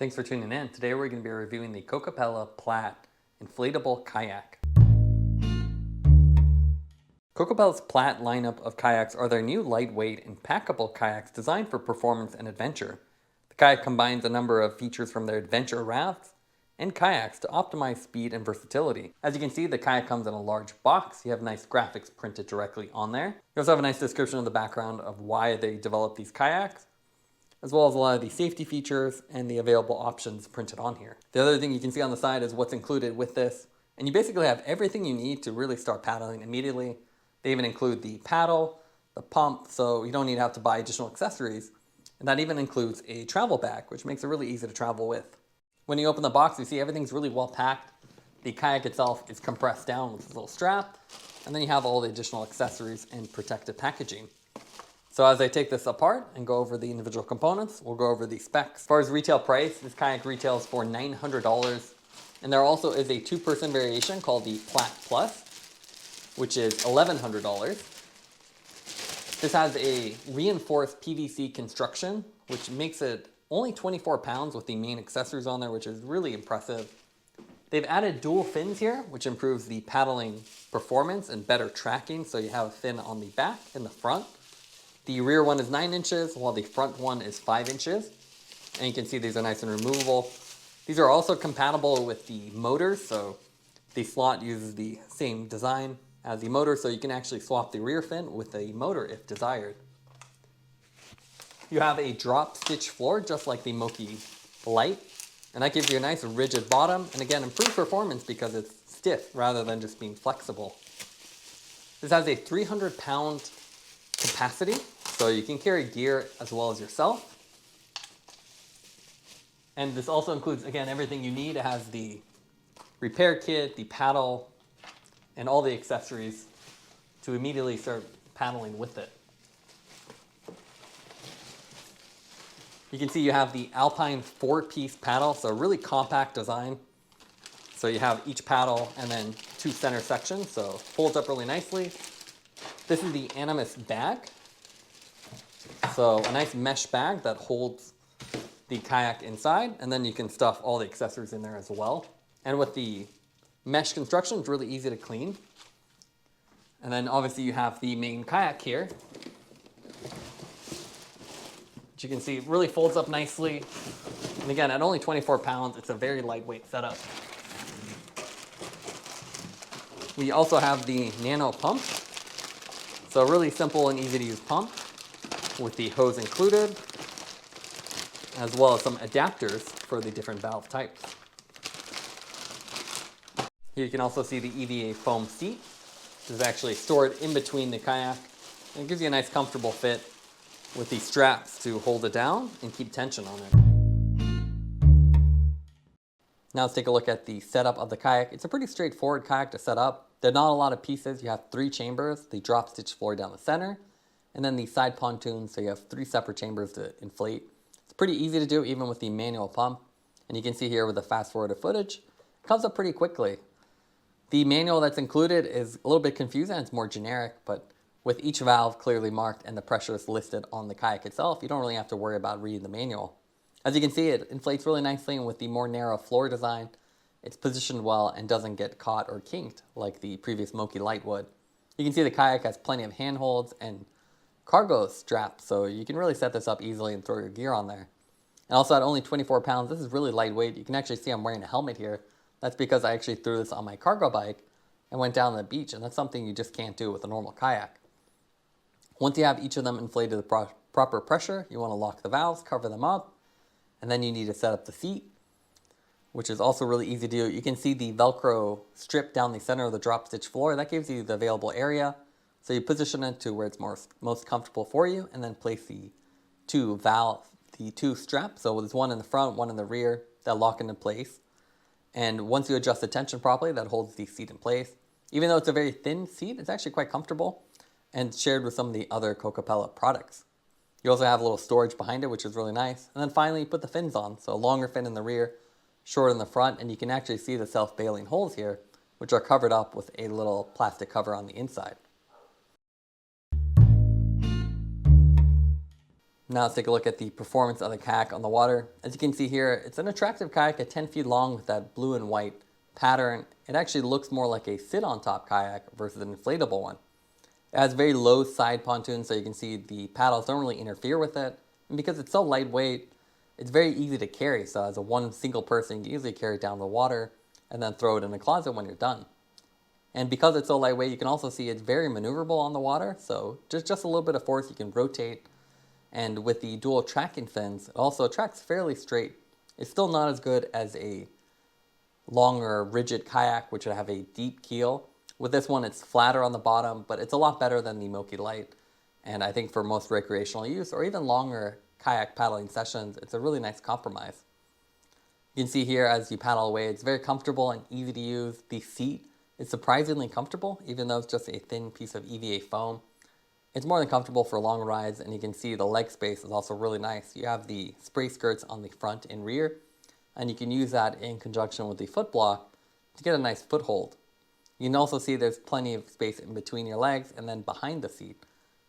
Thanks for tuning in. Today we're going to be reviewing the Kokopelli Platte Inflatable Kayak. Kokopelli's Platte lineup of kayaks are their new lightweight and packable kayaks designed for performance and adventure. The kayak combines a number of features from their adventure rafts and kayaks to optimize speed and versatility. As you can see, the kayak comes in a large box. You have nice graphics printed directly on there. You also have a nice description of the background of why they developed these kayaks, as well as a lot of the safety features and the available options printed on here. The other thing you can see on the side is what's included with this. And you basically have everything you need to really start paddling immediately. They even include the paddle, the pump, so you don't need to have to buy additional accessories. And that even includes a travel bag, which makes it really easy to travel with. When you open the box, you see everything's really well packed. The kayak itself is compressed down with a little strap. And then you have all the additional accessories and protective packaging. So as I take this apart and go over the individual components, we'll go over the specs. As far as retail price, this kayak retails for $900. And there also is a two-person variation called the Platte Plus, which is $1,100. This has a reinforced PVC construction, which makes it only 24 pounds with the main accessories on there, which is really impressive. They've added dual fins here, which improves the paddling performance and better tracking. So you have a fin on the back and the front. The rear one is 9 inches, while the front one is 5 inches. And you can see these are nice and removable. These are also compatible with the motors, so the slot uses the same design as the motor, so you can actually swap the rear fin with the motor if desired. You have a drop stitch floor, just like the Moki-Lite, and that gives you a nice rigid bottom, and again, improved performance because it's stiff rather than just being flexible. This has a 300-pound capacity, so you can carry gear as well as yourself. And this also includes, again, everything you need. It has the repair kit, the paddle, and all the accessories to immediately start paddling with it. You can see you have the Alpine 4-piece paddle, so a really compact design. So you have each paddle and then 2 center sections, so folds up really nicely. This is the Animas bag. So a nice mesh bag that holds the kayak inside, and then you can stuff all the accessories in there as well. And with the mesh construction, it's really easy to clean. And then obviously you have the main kayak here, which you can see really folds up nicely. And again, at only 24 pounds, it's a very lightweight setup. We also have the Nano pump. So a really simple and easy to use pump with the hose included, as well as some adapters for the different valve types. Here you can also see the EVA foam seat. This is actually stored in between the kayak, and it gives you a nice comfortable fit with the straps to hold it down and keep tension on it. Now let's take a look at the setup of the kayak. It's a pretty straightforward kayak to set up. There are not a lot of pieces. You have 3 chambers, the drop stitch floor down the center, and then the side pontoons, so you have 3 separate chambers to inflate. It's pretty easy to do even with the manual pump, and you can see here with the fast forwarded footage, it comes up pretty quickly. The manual that's included is a little bit confusing. It's more generic, but with each valve clearly marked and the pressure is listed on the kayak itself, you don't really have to worry about reading the manual. As you can see, it inflates really nicely, and with the more narrow floor design, it's positioned well and doesn't get caught or kinked like the previous Moki-Lite would. You can see the kayak has plenty of handholds and cargo straps, so you can really set this up easily and throw your gear on there. And also at only 24 pounds, this is really lightweight. You can actually see I'm wearing a helmet here. That's because I actually threw this on my cargo bike and went down to the beach, and that's something you just can't do with a normal kayak. Once you have each of them inflated to the proper pressure, you want to lock the valves, cover them up, and then you need to set up the seat, which is also really easy to do. You can see the Velcro strip down the center of the drop stitch floor. That gives you the available area. So you position it to where it's most comfortable for you, and then place the 2 straps. So there's one in the front, one in the rear that lock into place. And once you adjust the tension properly, that holds the seat in place. Even though it's a very thin seat, it's actually quite comfortable and shared with some of the other Kokopelli products. You also have a little storage behind it, which is really nice. And then finally, you put the fins on. So a longer fin in the rear, short in the front, and you can actually see the self-bailing holes here, which are covered up with a little plastic cover on the inside. Now let's take a look at the performance of the kayak on the water. As you can see here, it's an attractive kayak at 10 feet long with that blue and white pattern. It actually looks more like a sit-on-top kayak versus an inflatable one. It has very low side pontoons, so you can see the paddles don't really interfere with it. And because it's so lightweight, it's very easy to carry. So as a one single person, you can easily carry it down the water and then throw it in the closet when you're done. And because it's so lightweight, you can also see it's very maneuverable on the water. So just a little bit of force, you can rotate. And with the dual tracking fins, it also tracks fairly straight. It's still not as good as a longer, rigid kayak, which would have a deep keel. With this one, it's flatter on the bottom, but it's a lot better than the Moki-Lite. And I think for most recreational use, or even longer kayak paddling sessions, it's a really nice compromise. You can see here as you paddle away, it's very comfortable and easy to use. The seat is surprisingly comfortable, even though it's just a thin piece of EVA foam. It's more than comfortable for long rides, and you can see the leg space is also really nice. You have the spray skirts on the front and rear, and you can use that in conjunction with the foot block to get a nice foothold. You can also see there's plenty of space in between your legs and then behind the seat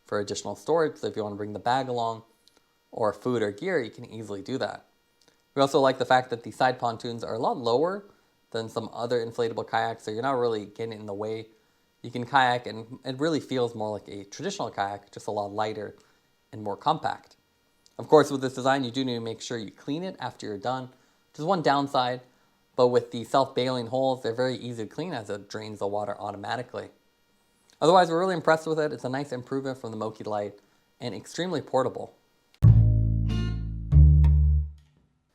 for additional storage, so if you want to bring the bag along or food or gear, you can easily do that. We also like the fact that the side pontoons are a lot lower than some other inflatable kayaks, so you're not really getting in the way. You can kayak and it really feels more like a traditional kayak, just a lot lighter and more compact. Of course, with this design, you do need to make sure you clean it after you're done. There's one downside, but with the self-bailing holes, they're very easy to clean as it drains the water automatically. Otherwise, we're really impressed with it. It's a nice improvement from the Moki-Lite and extremely portable.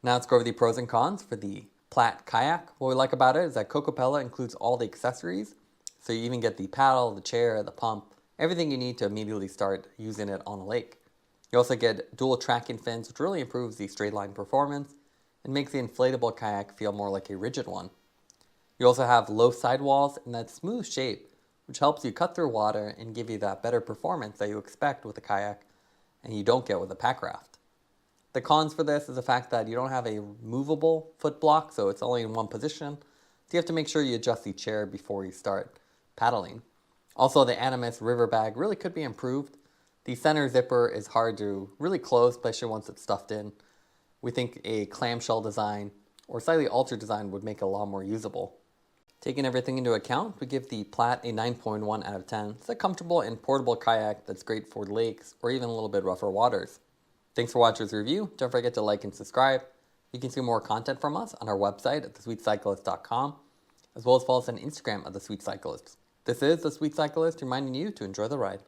Now let's go over the pros and cons for the Platte kayak. What we like about it is that Kokopelli includes all the accessories. So you even get the paddle, the chair, the pump, everything you need to immediately start using it on a lake. You also get dual tracking fins, which really improves the straight line performance and makes the inflatable kayak feel more like a rigid one. You also have low sidewalls and that smooth shape, which helps you cut through water and give you that better performance that you expect with a kayak and you don't get with a packraft. The cons for this is the fact that you don't have a movable foot block, so it's only in one position. So you have to make sure you adjust the chair before you start paddling. Also, the Animas river bag really could be improved. The center zipper is hard to really close, especially once it's stuffed in. We think a clamshell design or slightly altered design would make it a lot more usable. Taking everything into account, we give the Platte a 9.1 out of 10. It's a comfortable and portable kayak that's great for lakes or even a little bit rougher waters. Thanks for watching this review. Don't forget to like and subscribe. You can see more content from us on our website at thesweetcyclist.com, as well as follow us on Instagram at thesweetcyclist. This is The Sweet Cyclist reminding you to enjoy the ride.